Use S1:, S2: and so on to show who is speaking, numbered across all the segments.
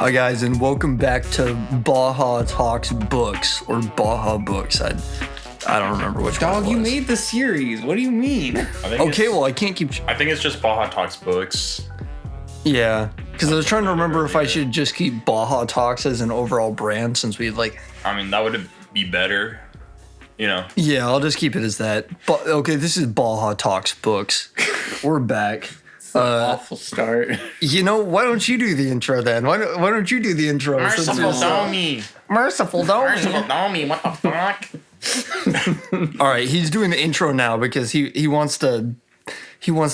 S1: Hi guys, and welcome back to Baja Talks Books, or Baja Books. I don't remember which one it was.
S2: You made the series. What do you mean?
S1: Okay, well, I can't keep...
S3: I think it's just Baja Talks Books.
S1: Yeah, because I was trying to remember if I should just keep Baja Talks as an overall brand, since we
S3: I mean, that would be better, you know.
S1: Yeah, I'll just keep it as that. But okay, this is Baja Talks Books. We're back.
S2: Awful start.
S1: You know, why don't you do the intro then? Why don't you do the intro?
S3: Merciful Domi.
S1: Merciful Domi.
S3: What the fuck?
S1: All right, he's doing the intro now because he wants to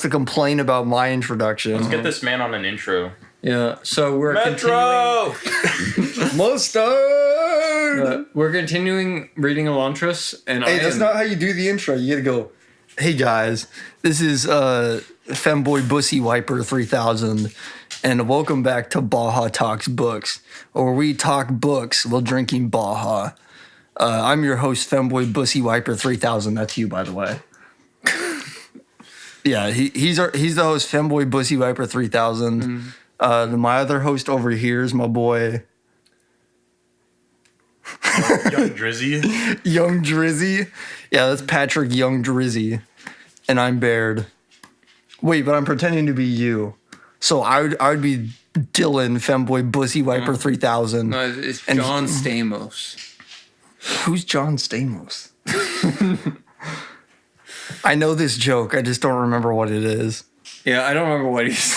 S1: complain about my introduction.
S3: Let's get this man on an intro.
S2: Yeah. So we're
S3: Metro!
S1: Mustard!
S2: we're continuing reading Elantris, and
S1: Hey, that's not how you do the intro. You gotta go, hey guys, this is Femboy Bussy Wiper 3000, and welcome back to Baja Talks Books, where we talk books while drinking Baja. I'm your host, Femboy Bussy Wiper 3000. That's you, by the way. Yeah, he's the host, Femboy Bussy Viper 3000. My other host over here is my boy
S3: Young Drizzy.
S1: Young Drizzy. Yeah, that's Patrick Young Drizzy, and I'm Baird. Wait, but I'm pretending to be you, so I would be Dylan Femboy Bussy Viper 3000.
S2: No, it's John Stamos.
S1: Who's John Stamos? I know this joke. I just don't remember what it is.
S2: Yeah, I don't remember what he's.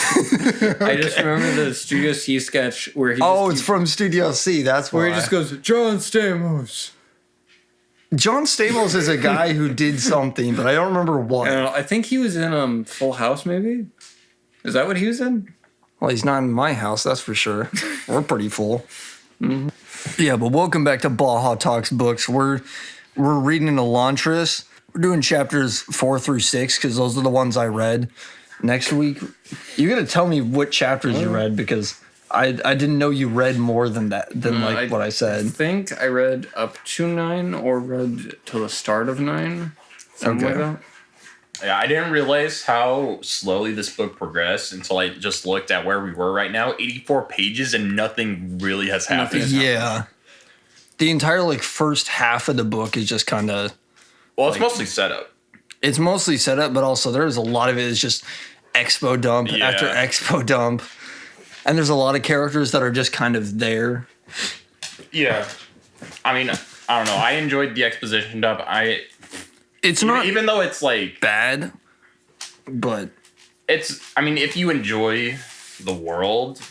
S2: I just remember the Studio C sketch where he.
S1: It's from Studio C. That's why.
S2: Where he just goes, John Stamos.
S1: John Stamos is a guy who did something, but I don't remember what.
S2: I think he was in Full House, maybe. Is that what he was in?
S1: Well, he's not in my house, that's for sure. We're pretty full. Mm-hmm. Yeah, but welcome back to Baja Talks Books. We're reading Elantris. We're doing chapters 4 through 6 because those are the ones I read. Next week, you got to tell me what chapters you read because I didn't know you read more than that, what I said.
S2: I think I read up to 9 or read till the start of 9. Something like that.
S3: Yeah, I didn't realize how slowly this book progressed until I just looked at where we were right now. 84 pages and nothing really has happened.
S1: Yeah. The entire first half of the book is just kind of...
S3: Well, it's mostly setup.
S1: It's mostly setup, but also there's a lot of it is just expo dump after expo dump. And there's a lot of characters that are just kind of there.
S3: Yeah. I mean, I don't know. I enjoyed the exposition dump.
S1: It's not...
S3: Even though it's
S1: bad, but...
S3: I mean, if you enjoy the world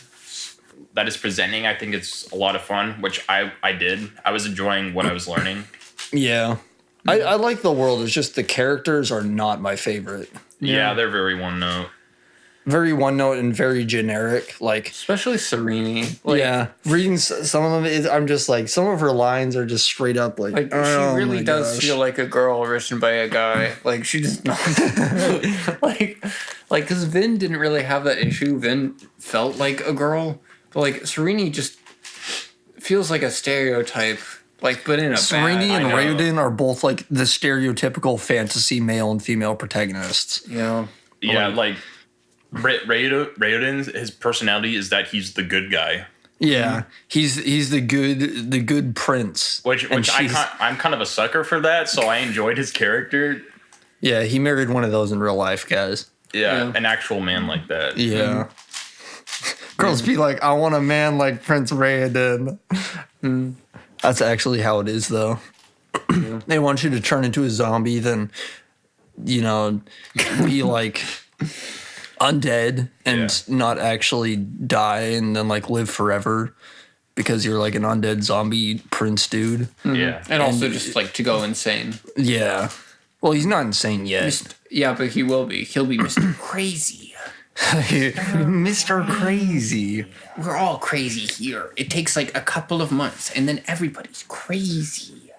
S3: that is presenting, I think it's a lot of fun, which I did. I was enjoying what I was learning.
S1: Yeah. I like the world. It's just the characters are not my favorite.
S3: Yeah, they're very one note.
S1: Very one note and very generic.
S2: Especially Serene.
S1: Yeah. Reading some of them, I'm just some of her lines are just straight up
S2: she really does feel like a girl written by a guy. She does not. Because Vin didn't really have that issue. Vin felt like a girl. But Serene just feels like a stereotype. But in a
S1: Serene
S2: bad,
S1: and Raoden are both the stereotypical fantasy male and female protagonists.
S2: Yeah.
S3: Yeah, Raoden, his personality is that he's the good guy.
S1: Yeah, he's the good prince.
S3: Which I'm kind of a sucker for that, so I enjoyed his character.
S1: Yeah, he married one of those in real life, guys.
S3: Yeah. An actual man like that.
S1: Yeah. Girls be like, I want a man like Prince Raoden. That's actually how it is, though. Yeah. They want you to turn into a zombie, then, be undead and not actually die and then live forever because you're an undead zombie prince dude.
S3: Mm-hmm. Yeah.
S2: And also just to go insane.
S1: Yeah. Well, he's not insane yet.
S2: Yeah, but he will be. He'll be Mr. Crazy.
S1: Mr. Crazy.
S2: We're all crazy here. It takes a couple of months and then everybody's crazy.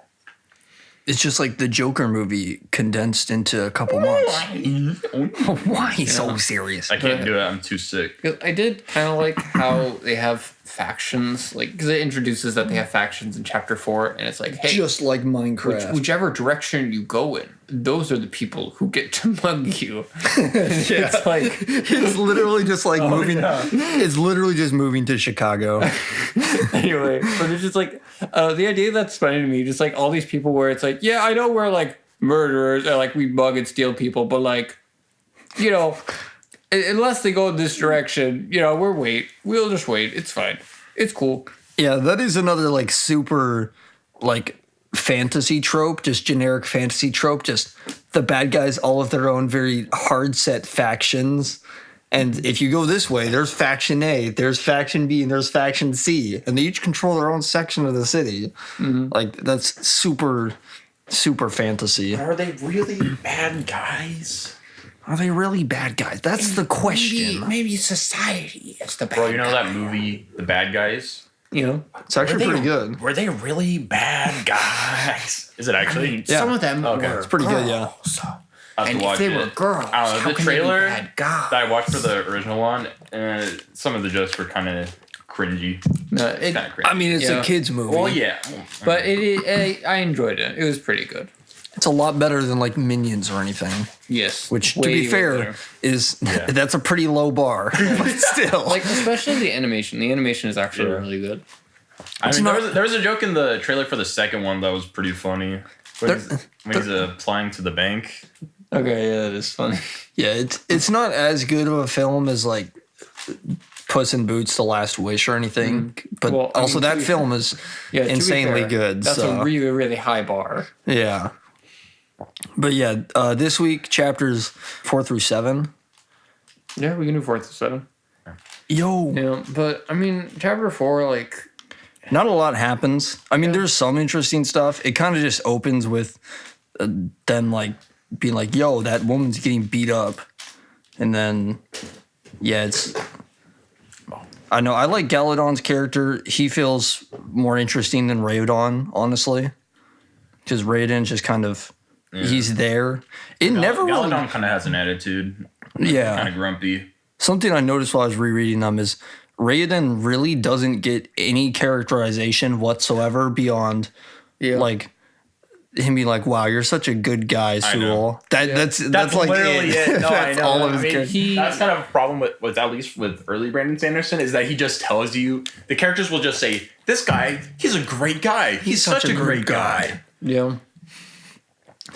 S1: It's just the Joker movie condensed into a couple months. Why so serious?
S3: I can't do it. I'm too sick.
S2: I did kind of like how they have factions, like because it introduces that they have factions in chapter 4, and it's like, hey,
S1: Just like Minecraft.
S2: whichever direction you go in, those are the people who get to mug you.
S1: Yeah.
S2: It's like
S1: It's literally just like moving.
S3: yeah.
S1: It's literally just moving to Chicago.
S2: anyway, but it's just like the idea that's funny to me, just like all these people where it's like, yeah, I know we're like murderers or like we mug and steal people, but like, you know, unless they go in this direction, you know, we'll just wait. It's fine. It's cool.
S1: Yeah, that is another like super like fantasy trope, just generic fantasy trope. Just the bad guys all have their own very hard set factions. And if you go this way, there's faction A, there's faction B, and there's faction C, and they each control their own section of the city. Like that's super fantasy.
S3: Are they really bad guys?
S1: Are they really bad guys? That's the question.
S2: Maybe society is the bad
S3: Bro, you know that movie, The Bad Guys?
S2: You know,
S1: It's actually pretty good.
S3: Were they really bad guys? Is it actually?
S1: Yeah.
S2: some of them
S3: Okay.
S2: were
S3: It's
S1: pretty good, yeah.
S2: girls.
S3: I have
S2: And
S3: to
S2: if
S3: watch
S2: they
S3: it.
S2: were girls,
S3: I don't know,
S2: how
S3: the
S2: can they be
S3: trailer
S2: bad guys?
S3: that I watched for the original one, some of the jokes were kind of cringy.
S2: No,
S3: Kind of cringy.
S1: I mean, it's
S2: Yeah.
S1: a kids movie.
S3: well, yeah.
S2: But I enjoyed it. It was pretty good.
S1: It's a lot better than like Minions or anything.
S2: Yes.
S1: Which, to
S2: way,
S1: be
S2: way
S1: fair,
S2: better.
S1: is
S3: Yeah.
S1: that's a pretty low bar, but still.
S2: Like, especially the animation. The animation is actually
S3: Yeah.
S2: really good.
S3: I mean,
S1: not-
S3: there was a joke in the trailer for the second one that was pretty funny. When he's applying to the bank.
S2: Okay, yeah, that is funny.
S1: Yeah, it's not as good of a film as like Puss in Boots: The Last Wish or anything, but
S2: Well, I
S1: also
S2: mean,
S1: that
S2: to be
S1: film is
S2: Yeah, to be
S1: insanely
S2: fair,
S1: good.
S2: That's
S1: so
S2: a really, really high bar.
S1: yeah. But yeah, this week chapters 4 through 7.
S2: Yeah, we can do 4 through 7.
S1: Yo,
S2: Yeah, but I mean, chapter 4, like,
S1: not a lot happens. I mean, there's some interesting stuff. It kind of just opens with them like being like, "Yo, that woman's getting beat up," and then yeah, it's. I know I like Galadon's character. He feels more interesting than Raodan, honestly, because Raodan's just kind of he's there. It never really.
S3: Galadon kind of has an attitude.
S1: Yeah.
S3: Kind of grumpy.
S1: Something I noticed while I was rereading them is Raodan really doesn't get any characterization whatsoever beyond
S2: yeah.
S1: like him being like, "Wow, you're such a good guy,
S3: I know.
S1: Sewell." That's like
S3: literally it. No, I
S1: That's
S3: know.
S1: all of his
S3: I mean,
S1: character.
S3: that's kind of a problem with at least with early Brandon Sanderson is that he just tells you the characters will just say, "This guy, he's a great guy. He's such a great guy."
S2: yeah.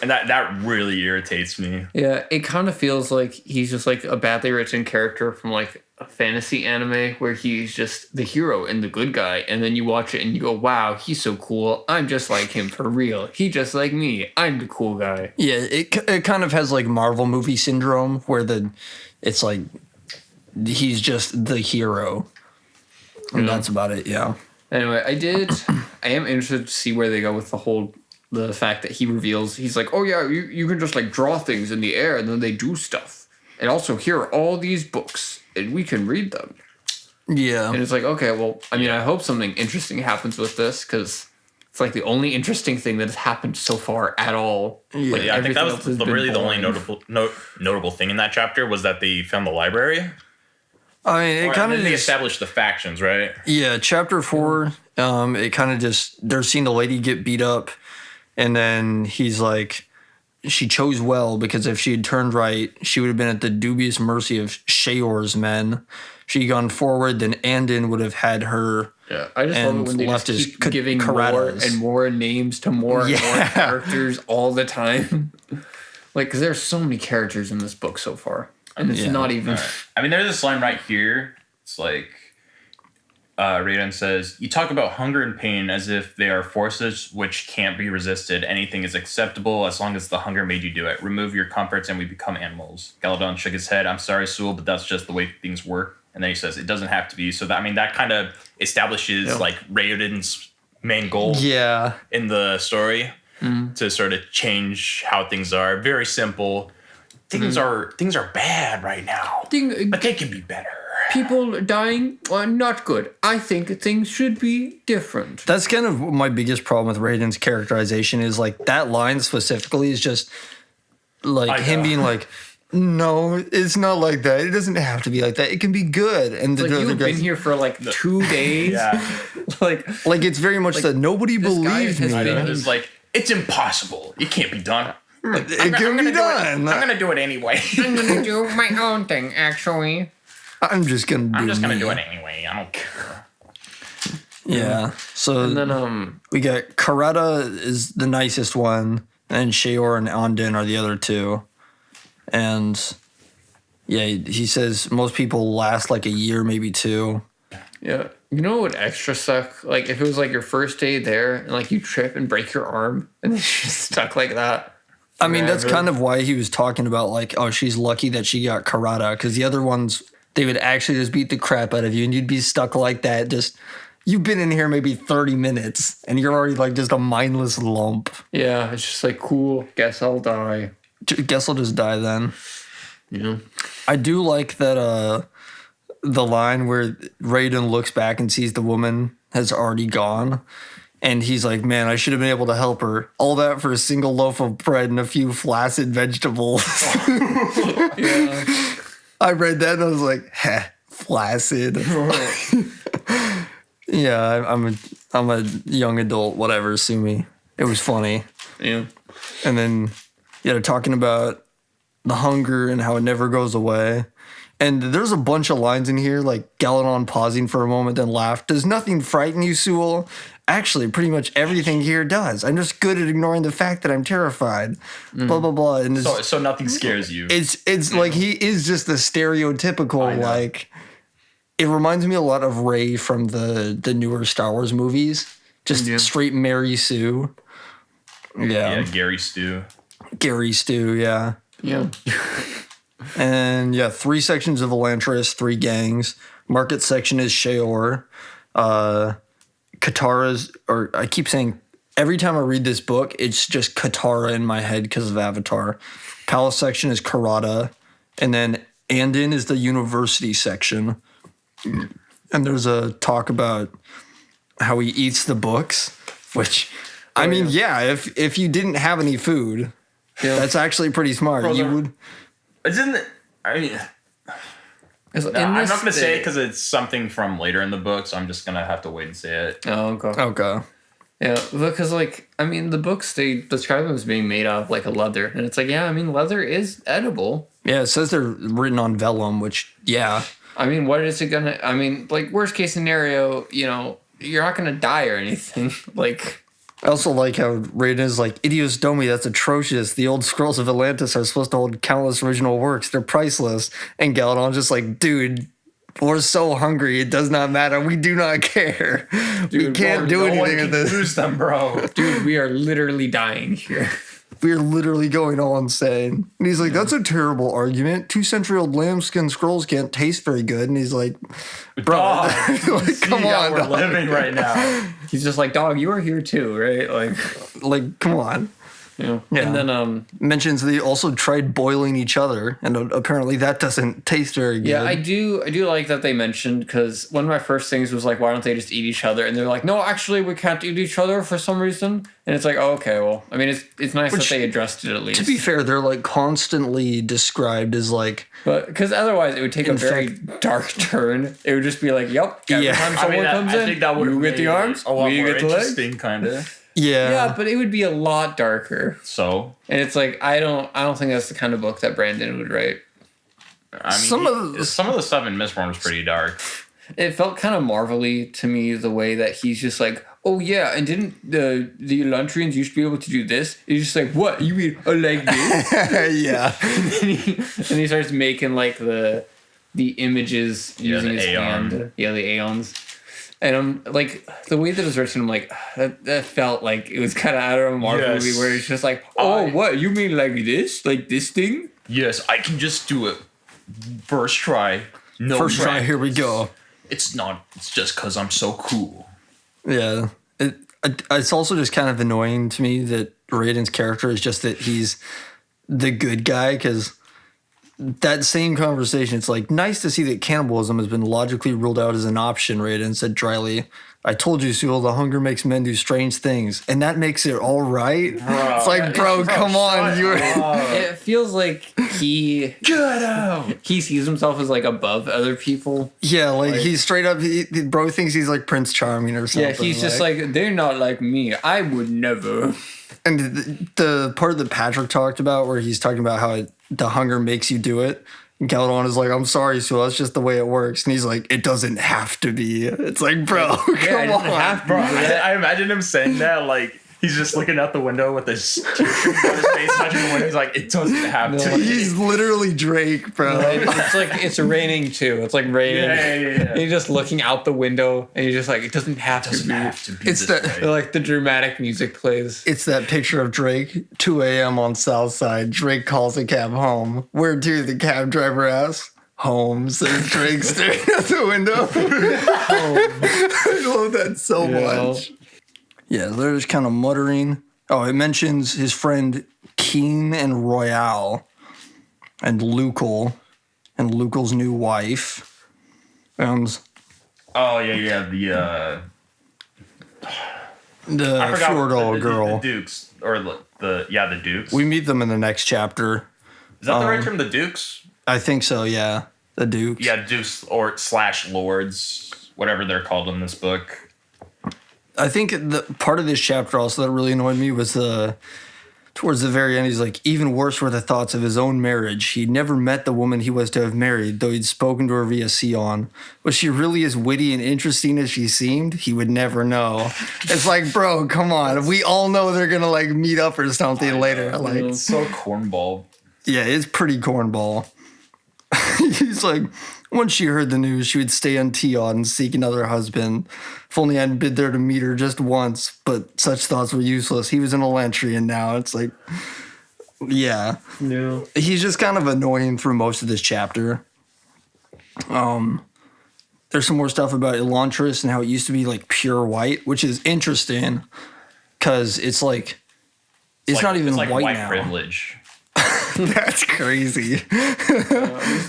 S3: And that really irritates me.
S2: Yeah, it kind of feels like he's just like a badly written character from like a fantasy anime where he's just the hero and the good guy. And then you watch it and you go, wow, he's so cool. I'm just like him for real. He just like me. I'm the cool guy.
S1: Yeah, it kind of has like Marvel movie syndrome where it's like he's just the hero. And that's about it, yeah.
S2: Anyway, I am interested to see where they go with the fact that he reveals, he's like, oh yeah, you can just like draw things in the air and then they do stuff. And also here are all these books and we can read them.
S1: Yeah.
S2: And it's like, okay, well, I mean, I hope something interesting happens with this because it's like the only interesting thing that has happened so far at all.
S1: Yeah.
S2: Like,
S3: Yeah, I think that
S2: everything
S3: was
S2: else has been
S3: really the only
S2: boring.
S3: notable thing in that chapter was that they found the library.
S1: I mean, it kind of
S3: they
S1: just
S3: established the factions, right?
S1: yeah. Chapter 4, it kind of just they're seeing the lady get beat up, and then he's like, she chose well because if she had turned right, she would have been at the dubious mercy of Sheor's men. She had gone forward, then Andon would have had her.
S2: Yeah, I just love
S1: and
S2: it when they
S1: left
S2: just
S1: his
S2: keep giving more
S1: Karatas.
S2: and more names to more and more
S1: Yeah.
S2: characters all the time. Like, because there's so many characters in this book so far. And it's
S1: Yeah.
S2: not even...
S3: I mean, there's this line right here. It's like, Raiden says, "You talk about hunger and pain as if they are forces which can't be resisted. Anything is acceptable as long as the hunger made you do it. Remove your comforts and we become animals." Galadon shook his head. "I'm sorry, Sewell, but that's just the way things work." And then he says, "It doesn't have to be." So that kind of establishes
S2: Yeah.
S3: like Raiden's main goal
S1: Yeah.
S3: in the story to sort of change how things are. Very simple. Things are bad right now, but they can be better.
S2: People dying, not good. I think things should be different.
S1: That's kind of my biggest problem with Raiden's characterization is like that line specifically is just like
S3: I
S1: him
S3: know.
S1: being like, No, it's not like that. It doesn't have to be like that. It can be good. And
S2: Like, you've been here for like 2 days.
S3: Yeah.
S2: like
S1: it's very much that nobody
S2: this guy
S1: believed
S2: has
S1: me.
S2: been-
S3: It's like, it's impossible. It can't be done.
S1: It can be done.
S3: I'm gonna do it anyway.
S2: I'm gonna do my own thing, actually.
S1: I'm just gonna do
S3: I'm just gonna
S1: me.
S3: do it anyway. I don't care.
S1: Yeah. So
S2: And then
S1: we got Karada is the nicest one, and Sheor and Andin are the other two. And yeah, he says most people last like a year, maybe 2.
S2: yeah, you know what would extra suck? Like if it was like your first day there and like you trip and break your arm and then you're just stuck like that.
S1: I mean, that's
S2: forever.
S1: kind of why he was talking about like, oh, she's lucky that she got Karada, because the other ones, they would actually just beat the crap out of you and you'd be stuck like that. Just, you've been in here maybe 30 minutes and you're already like just a mindless lump.
S2: Yeah, it's just like cool. Guess I'll die.
S1: Guess I'll just die then.
S2: Yeah.
S1: I do like that the line where Raiden looks back and sees the woman has already gone. And he's like, man, I should have been able to help her. All that for a single loaf of bread and a few flaccid vegetables.
S2: Yeah.
S1: I read that and I was like, heh, flaccid. Yeah, I'm a young adult, whatever, sue me. It was funny.
S2: Yeah.
S1: And then, yeah, they're talking about the hunger and how it never goes away. And there's a bunch of lines in here, like Galadon pausing for a moment, then laughed. Does nothing frighten you, Sewell? Actually, pretty much everything here does. I'm just good at ignoring the fact that I'm terrified. Blah, blah, blah. And
S3: So nothing scares you.
S1: it's like he is just the stereotypical, like, it reminds me a lot of Rey from the newer Star Wars movies. Just straight Mary Sue.
S3: Yeah, Gary Stu.
S1: Gary Stu, yeah.
S2: Yeah.
S1: And yeah, 3 sections of Elantris, 3 gangs. Market section is Sheor. Katara's, or I keep saying, every time I read this book, it's just Katara in my head because of Avatar. Palace section is Karada. And then Andin is the university section. And there's a talk about how he eats the books, which, I mean, yeah, if you didn't have any food, that's actually pretty smart.
S3: Bro,
S1: you would.
S3: Isn't it? I mean, I'm not going to say it because it's something from later in the book, so I'm just going to have to wait and say it.
S2: Oh, okay.
S1: Okay.
S2: Yeah, because like I mean, the books they describe them as being made of like a leather, and it's like, yeah, I mean, leather is edible.
S1: Yeah, it says they're written on vellum, which, yeah.
S2: I mean, what is it gonna? I mean, like worst case scenario, you know, you're not gonna die or anything. Like,
S1: I also like how Raiden is like, Idios Domi, that's atrocious. The old scrolls of Atlantis are supposed to hold countless original works. They're priceless. And Galadon's just like, dude, we're so hungry. It does not matter. We do not care. We can't do anything with this.
S3: Lose them, bro.
S2: dude, we are literally dying here.
S1: We're literally going all insane. And he's like, that's a terrible argument. 2-century-old lambskin scrolls can't taste very good. And he's like, bro,
S3: Dog,
S1: like, come on,
S3: we're
S1: dog.
S3: living right now.
S2: He's just like, dog, you are here too, right?
S1: Like, come on.
S2: Yeah.
S1: Yeah.
S2: And then
S1: Mentions they also tried boiling each other, and apparently that doesn't taste very good.
S2: yeah, I do like that they mentioned, because one of my first things was like, why don't they just eat each other? And they're like, no, actually, we can't eat each other for some reason. And it's like, oh, okay, well, I mean, it's nice that they addressed it at least.
S1: To be fair, they're like constantly described as like,
S2: But because otherwise it would take a very dark turn. It would just be like, yep, every
S1: Yeah.
S2: time someone comes in,
S3: I think that would
S2: you get the arms,
S3: a lot
S2: we
S3: more
S2: get the legs.
S3: interesting, kind of.
S2: Yeah, but it would be a lot darker.
S3: So,
S2: And it's like, I don't think that's the kind of book that Brandon would write.
S3: I mean,
S1: Some of
S3: the stuff in Mistborn was pretty dark.
S2: It felt kind of Marvel-y to me, the way that he's just like, oh yeah, and didn't the Elantrians used to be able to do this? He's just like, what? You mean like this?
S1: yeah.
S2: and he starts making like the images using
S3: the
S2: his
S3: Aeon.
S2: hand. Yeah, the Aeons. And I'm like, the way that it's written, I'm like, that felt like it was kind of out of a Marvel
S3: Yes.
S2: movie where it's just like, oh, what? You mean like this? Like this thing?
S3: Yes, I can just do it. First try. No
S1: First try,
S3: practice.
S1: here we go.
S3: It's not. It's just because I'm so cool.
S1: Yeah. It's also just kind of annoying to me that Raiden's character is just that he's the good guy, because that same conversation, it's like nice to see that cannibalism has been logically ruled out as an option, Raiden said dryly. I told you, Sewell, the hunger makes men do strange things, and that makes it all right.
S3: Bro,
S1: it's like, bro, come on, you.
S2: It feels like he
S3: Get out!
S2: he sees himself as like above other people.
S1: Yeah, like he's straight up. Bro thinks he's like Prince Charming or something.
S2: Yeah, he's just like they're not like me. I would never.
S1: And the part that Patrick talked about, where he's talking about how the hunger makes you do it. Galadon is like, I'm sorry, Sewell, that's just the way it works. And he's like, it doesn't have to be. It's like, bro, come on.
S3: Bro, I imagine him saying that, like, he's just looking out the window with his tear on his face, touching the window. He's like, it doesn't have to be.
S1: He's literally Drake, bro.
S2: It's like, it's raining too. It's like raining.
S3: Yeah.
S2: And you're just looking out the window and you're just like, it doesn't have to be.
S1: It's
S3: this way.
S2: Like the dramatic music plays.
S1: It's that picture of Drake, 2 a.m. on South Side. Drake calls a cab home. Where to? The cab driver asks. Home, says Drake staring out the window. I love that so much. Yeah, they're just kind of muttering. Oh, it mentions his friend Keen and Royale and Lucal and Lucal's new wife.
S3: Oh, yeah,
S1: the
S3: I forgot
S1: Fjordal girl.
S3: The Dukes. Or the Dukes.
S1: We meet them in the next chapter.
S3: Is that the right term, the Dukes?
S1: I think so, yeah. The Dukes.
S3: Yeah, Dukes or / Lords, whatever they're called in this book.
S1: I think the part of this chapter also that really annoyed me was towards the very end, he's like, even worse were the thoughts of his own marriage. He'd never met the woman he was to have married, though he'd spoken to her via Sion. Was she really as witty and interesting as she seemed? He would never know. It's like, bro, come on. We all know they're going to like meet up or something later. Like,
S3: It's so cornball.
S1: yeah, it's pretty cornball. He's like, once she heard the news, she would stay on Tion and seek another husband. If only I'd been there to meet her just once, but such thoughts were useless. He was an Elantris now. It's like, yeah.
S2: No.
S1: He's just kind of annoying through most of this chapter. There's some more stuff about Elantris and how it used to be like pure white, which is interesting because it's like, it's not even
S3: like
S1: white now.
S3: Privilege.
S1: That's crazy.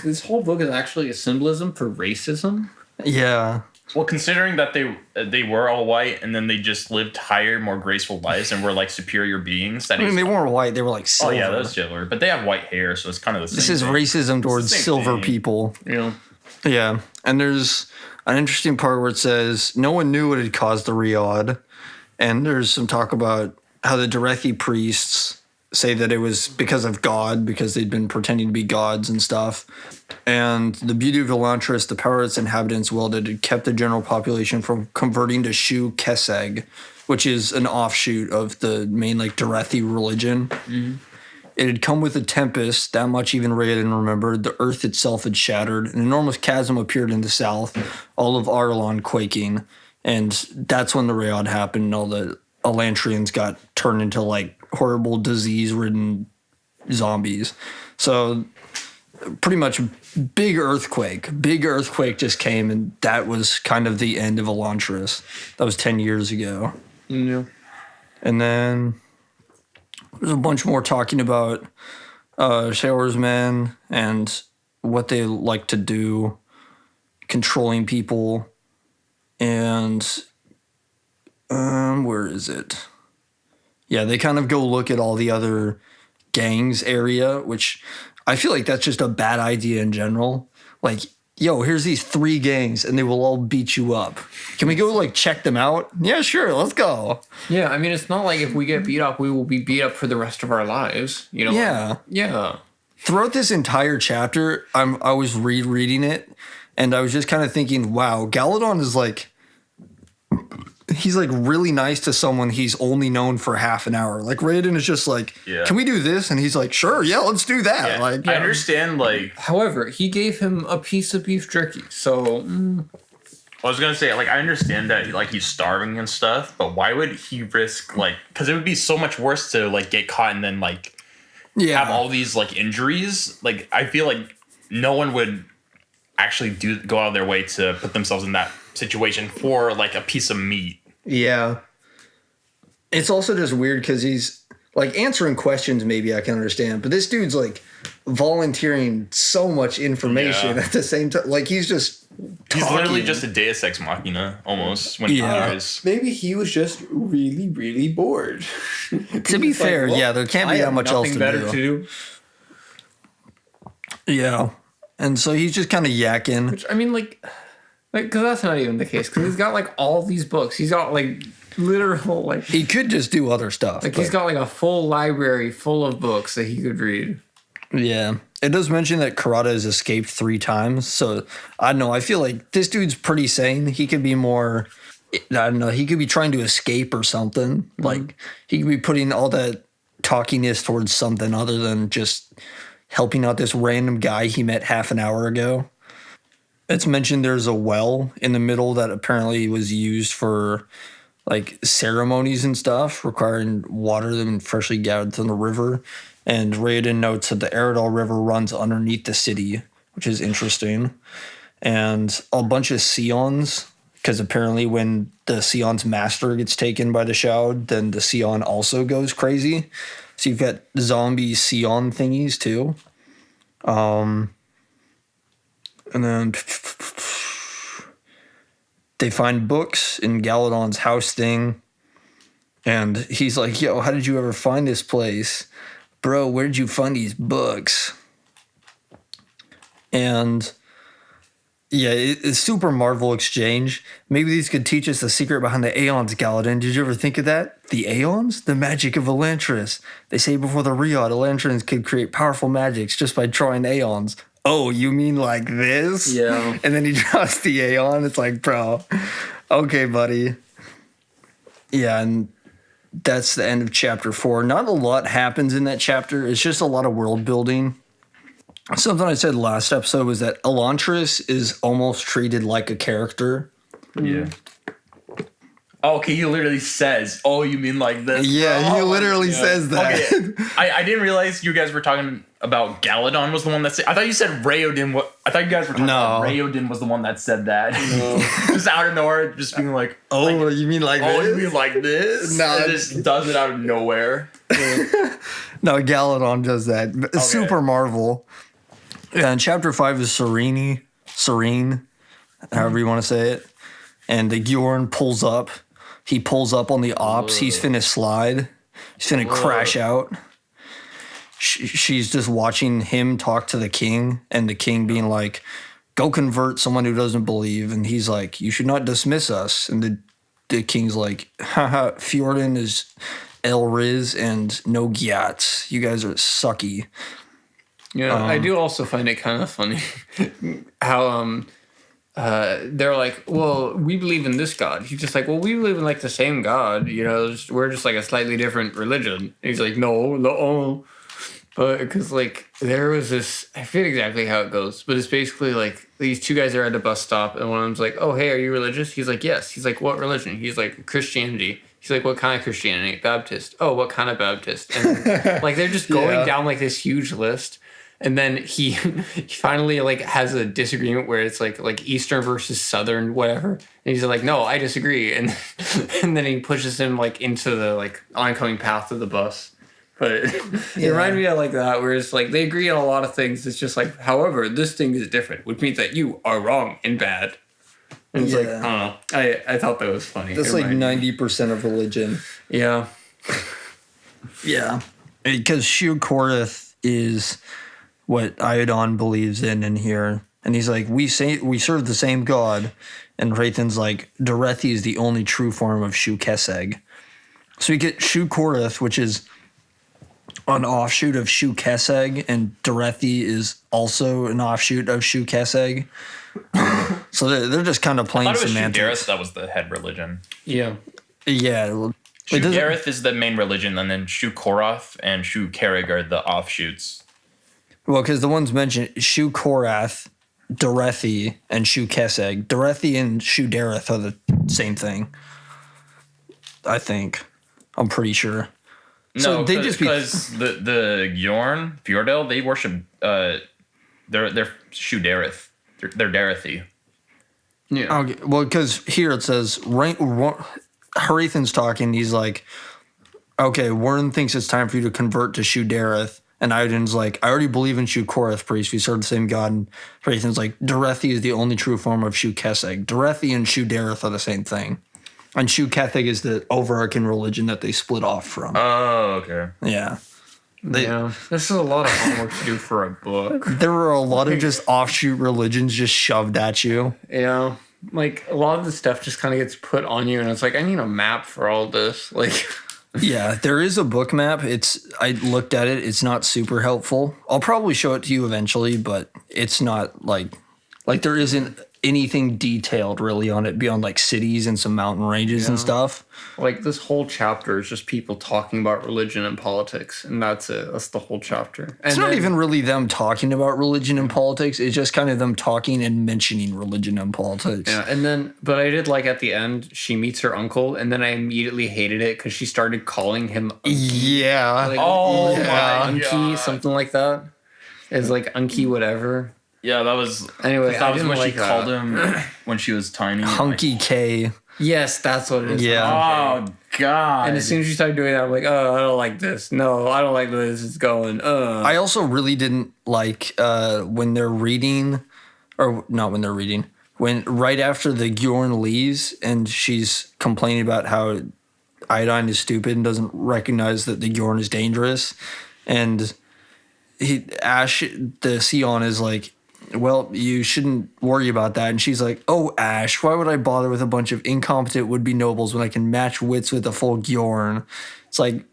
S2: This whole book is actually a symbolism for racism.
S1: Yeah.
S3: Well, considering that they were all white and then they just lived higher, more graceful lives and were like superior beings.
S1: I mean, they weren't white; they were like silver.
S3: Oh yeah, that's silver. But they have white hair, so it's kind of the same.
S1: This is
S3: thing.
S1: racism towards
S3: same
S1: silver
S3: thing.
S1: people.
S2: Yeah.
S1: Yeah, and there's an interesting part where it says no one knew what had caused the Riad, and there's some talk about how the Derethi priests say that it was because of God, because they'd been pretending to be gods and stuff. And the beauty of Elantris, the power its inhabitants wielded, had kept the general population from converting to Shu Keseg, which is an offshoot of the main like Derethi religion. Mm-hmm. It had come with a tempest, that much even Raiden remembered. The earth itself had shattered. An enormous chasm appeared in the south, all of Arlon quaking. And that's when the Riad happened and all the Elantrians got turned into like horrible disease-ridden zombies. So pretty much big earthquake just came, and that was kind of the end of Elantris. That was 10 years ago.
S2: Yeah.
S1: And then there's a bunch more talking about Sheor's men and what they like to do, controlling people, and where is it? Yeah, they kind of go look at all the other gangs area, which I feel like that's just a bad idea in general. Like, yo, here's these 3 gangs and they will all beat you up. Can we go like check them out? Yeah, sure, let's go.
S2: Yeah, I mean, it's not like if we get beat up, we will be beat up for the rest of our lives. You know?
S1: Yeah.
S2: Yeah.
S1: Throughout this entire chapter, I was rereading it and I was just kind of thinking, wow, Galadon is like, he's like really nice to someone he's only known for half an hour. Like Raiden is just like, can we do this? And he's like, sure, yeah, let's do that.
S3: Yeah,
S1: like,
S3: I understand. Like,
S2: however, he gave him a piece of beef jerky, so.
S3: I was gonna say, like, I understand that like he's starving and stuff, but why would he risk like? Because it would be so much worse to like get caught and then like have all these like injuries. Like, I feel like no one would actually go out of their way to put themselves in that situation for like a piece of meat.
S1: Yeah. It's also just weird because he's like answering questions maybe I can understand, but this dude's like volunteering so much information at the same time. Like he's just
S3: He's literally just a Deus Ex Machina almost when he dies.
S2: Maybe he was just really, really bored.
S1: To be fair, there can't be that much else to
S2: better to do.
S1: Yeah. And so he's just kind of yakking.
S2: Which, I mean, like, because that's not even the case. Because he's got, like, all these books. He's got, like, literal, like...
S1: He could just do other stuff.
S2: Like, he's got, like, a full library full of books that he could read.
S1: Yeah. It does mention that Kurata has escaped 3 times. So, I don't know. I feel like this dude's pretty sane. He could be more... I don't know. He could be trying to escape or something. Mm-hmm. Like, he could be putting all that talkiness towards something other than just helping out this random guy he met half an hour ago. It's mentioned there's a well in the middle that apparently was used for like ceremonies and stuff, requiring water that been freshly gathered from the river. And Raiden notes that the Aridal River runs underneath the city, which is interesting. And a bunch of Sions, because apparently when the Sion's master gets taken by the Shroud, then the Sion also goes crazy. So you've got zombie Sion thingies too. And then they find books in Galadon's house thing. And he's like, yo, how did you ever find this place? Bro, where did you find these books? And yeah, it's super Marvel exchange. Maybe these could teach us the secret behind the Aeons, Galadon. Did you ever think of that? The Aeons? The magic of Elantris. They say before the Riot, Elantrians could create powerful magics just by drawing Aeons. Oh, you mean like this?
S2: Yeah.
S1: And then he draws the Aeon. It's like, bro, okay, buddy. Yeah, and that's the end of chapter 4. Not a lot happens in that chapter. It's just a lot of world building. Something I said last episode was that Elantris is almost treated like a character.
S3: Yeah. Oh, okay, he literally says, oh, you mean like this?
S1: Yeah, he literally says that.
S3: Okay, I didn't realize you guys were talking about Galadon was the one that said... I thought you said Raoden... I thought you guys were talking about Raoden was the one that said that. No. Just out of nowhere, just being like...
S1: Oh, you mean like this?
S3: Oh, you mean like this?
S1: No.
S3: And just does it out of nowhere.
S1: No, Galadon does that. Okay. Super Marvel. Yeah, and chapter 5 is Serene, however you want to say it. And the Gjorn pulls up. He pulls up on the ops. He's finna slide. He's finna crash out. She's just watching him talk to the king, and the king being like, go convert someone who doesn't believe. And he's like, you should not dismiss us. And the king's like, haha, Fjordan is Elriz and no Gyats. You guys are sucky.
S2: Yeah, I do also find it kind of funny how they're like, well, we believe in this God. He's just like, well, we believe in like the same God, you know, we're just like a slightly different religion. And he's like, no. But because like there was this, I forget exactly how it goes, but it's basically like these two guys are at a bus stop and one of them's like, oh, hey, are you religious? He's like, yes. He's like, what religion? He's like, Christianity. He's like, what kind of Christianity? Baptist. Oh, what kind of Baptist? And like they're just going down like this huge list. And then he finally like has a disagreement where it's like Eastern versus Southern, whatever. And he's like, no, I disagree. And then he pushes him like into the like oncoming path of the bus. But it reminded me of like that, where it's like they agree on a lot of things. It's just like, however, this thing is different, which means that you are wrong and bad. And it's like, I don't know. I thought that was funny.
S1: That's like 90% of religion.
S2: Yeah.
S1: Yeah. Because Shu Korath is what Iodon believes in here. And he's like, we serve the same God. And Raythan's like, Dorethi is the only true form of Shu Keseg. So we get Shu Korath, which is an offshoot of Shu Keseg, and Dorethi is also an offshoot of Shu Keseg. So they're just kind of playing semantics.
S3: That was the head religion.
S2: Yeah.
S1: Yeah.
S3: Shu-Gareth is the main religion, and then Shu-Korath and Shu-Kerrig are the offshoots.
S1: Well, because the ones mentioned, Shu-Korath, Dorethi, and Shu-Keseg. Dorethi and Shu-Dareth are the same thing. I think. I'm pretty sure.
S3: No, because the Gjorn, Fjordell, they worship, they're Shu-Dareth. They're Darethi.
S2: Yeah.
S1: Okay. Well, because here it says, Harathan's talking, he's like, okay, Warren thinks it's time for you to convert to Shu-Dareth. And Iden's like, I already believe in Shu Korath, priest. We serve the same god. And Phaethon's like, Derethi is the only true form of Shu Keseg. Derethi and Shu Dareth are the same thing. And Shu Ketheg is the overarching religion that they split off from.
S3: Oh, okay.
S1: Yeah.
S2: This is a lot of homework to do for a book.
S1: There were a lot of just offshoot religions just shoved at you.
S2: Yeah. Like, a lot of the stuff just kind of gets put on you, and it's like, I need a map for all this. Like...
S1: Yeah, there is a book map. I looked at it. It's not super helpful. I'll probably show it to you eventually, but it's not like there isn't anything detailed really on it beyond like cities and some mountain ranges and stuff.
S2: Like this whole chapter is just people talking about religion and politics, and that's it. That's the whole chapter. And
S1: It's not even really them talking about religion and politics. It's just kind of them talking and mentioning religion and politics.
S2: Yeah, and then, but I did like at the end, she meets her uncle, and then I immediately hated it because she started calling him Unky.
S1: Yeah.
S2: Like,
S3: Oh my
S2: Unky,
S3: God.
S2: something like that. It's like Unky whatever.
S3: Yeah, that was.
S2: Anyway,
S3: that
S2: I
S3: was
S2: didn't
S3: what
S2: like
S3: she called him when she was tiny.
S1: Hunky K.
S2: Yes, that's what it is.
S1: Yeah.
S3: Oh God!
S2: And as soon as you started doing that, I'm like, oh, I don't like this. No, I don't like this. It's going.
S1: I also really didn't like when they're reading, or not when they're reading, when right after the Gjorn leaves and she's complaining about how Iodine is stupid and doesn't recognize that the Gjorn is dangerous, and Ash, the Sion, is like, well, you shouldn't worry about that. And she's like, oh, Ash, why would I bother with a bunch of incompetent would-be nobles when I can match wits with a full Gjorn? It's like,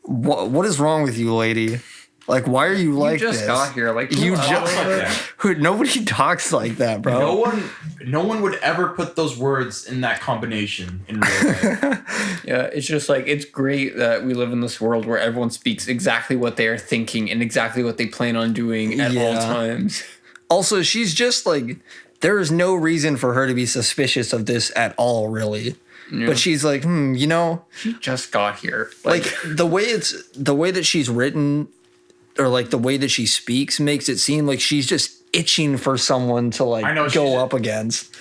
S1: what is wrong with you, lady? Like, why are you like
S2: just
S1: this?
S2: got here. Like,
S1: you
S3: Talks
S1: just
S3: like that.
S1: nobody talks like that, bro.
S3: No one would ever put those words in that combination in real life.
S2: Yeah, it's just like, it's great that we live in this world where everyone speaks exactly what they are thinking and exactly what they plan on doing at all times.
S1: Also, she's just like, there is no reason for her to be suspicious of this at all, really. Yeah. But she's like, you know,
S2: she just got here.
S1: Like the way that she's written, or like the way that she speaks, makes it seem like she's just itching for someone to like go up against.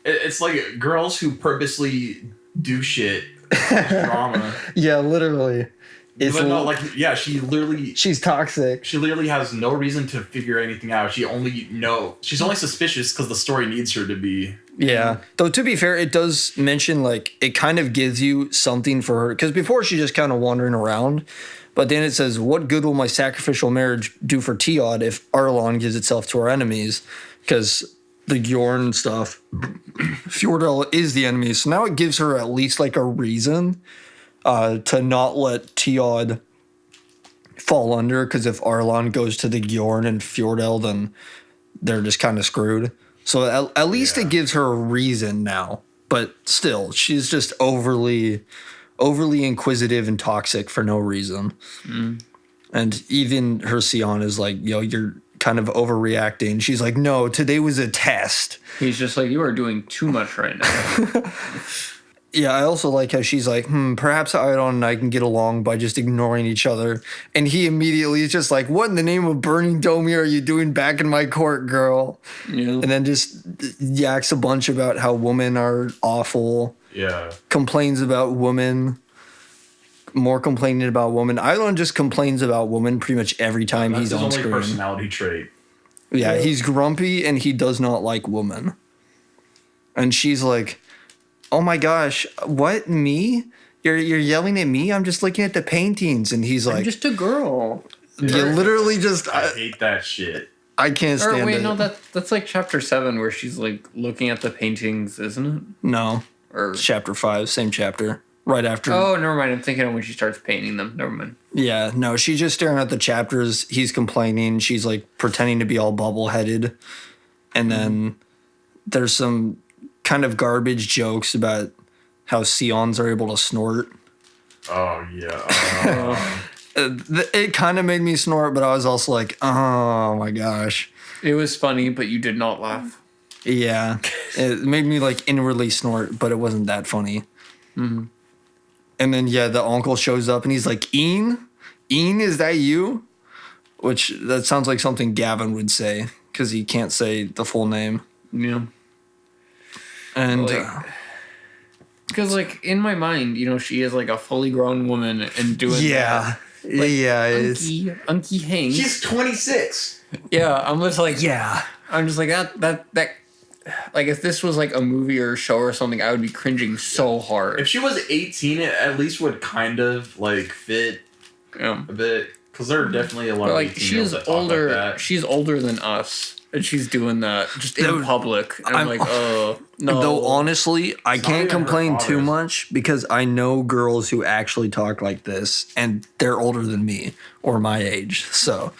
S3: It's like girls who purposely do shit, drama.
S1: Yeah, literally.
S3: But no, like, yeah, she's
S1: toxic.
S3: She literally has no reason to figure anything out. She's only suspicious because the story needs her to be.
S1: Yeah. Though, to be fair, it does mention, like, it kind of gives you something for her. Because before, she's just kind of wandering around. But then it says, what good will my sacrificial marriage do for Teod if Arlon gives itself to our enemies? Because the Gjorn stuff, Fjordell is the enemy. So now it gives her at least, like, a reason to not let Teod fall under, because if Arlon goes to the Gjorn and Fjordell, then they're just kind of screwed. So at least it gives her a reason now. But still, she's just overly inquisitive and toxic for no reason. And even her Sion is like, yo, you're kind of overreacting. She's like, no, today was a test.
S2: He's just like, you are doing too much right now.
S1: Yeah, I also like how she's like, perhaps Iodon and I can get along by just ignoring each other. And he immediately is just like, what in the name of burning Domi are you doing back in my court, girl? Yeah. And then just yaks a bunch about how women are awful.
S3: Yeah.
S1: Complains about women. More complaining about women. Iodon just complains about women pretty much every time he's on screen.
S3: That's his only personality trait.
S1: Yeah, he's grumpy and he does not like women. And she's like, oh my gosh, what, me? You're yelling at me? I'm just looking at the paintings. And he's like,
S2: I'm just a girl.
S1: You literally just...
S3: I hate that shit.
S1: I can't stand it.
S2: Or wait, no, that's like chapter 7 where she's like looking at the paintings, isn't it?
S1: No.
S2: Or
S1: it's chapter 5, same chapter. Right after.
S2: Oh, never mind. I'm thinking of when she starts painting them. Never mind.
S1: Yeah, no, she's just staring at the chapters. He's complaining. She's like pretending to be all bubble-headed. And then there's some kind of garbage jokes about how Sions are able to snort.
S3: Oh, yeah.
S1: It kind of made me snort, but I was also like, oh my gosh.
S2: It was funny, but you did not laugh.
S1: Yeah. It made me like inwardly snort, but it wasn't that funny. Mm-hmm. And then, yeah, the uncle shows up and he's like, Ian? Ian, is that you? Which, that sounds like something Gavin would say, because he can't say the full name.
S2: Yeah.
S1: And
S2: because like in my mind, you know, she is like a fully grown woman and doing
S1: yeah. yeah, it's
S2: Unky Hank.
S3: She's 26.
S2: Yeah, I'm just like
S1: yeah.
S2: I'm just like that. Like if this was like a movie or a show or something, I would be cringing so hard.
S3: If she was 18, it at least would kind of like fit a bit, because there are definitely a lot of 18-year-olds that talk
S2: older.
S3: like that.
S2: She's older than us, and she's doing that just in public. And I'm like, oh no.
S1: Though honestly, I
S3: not
S1: can't
S3: even her
S1: complain too
S3: father's.
S1: much because I know girls who actually talk like this, and they're older than me or my age. So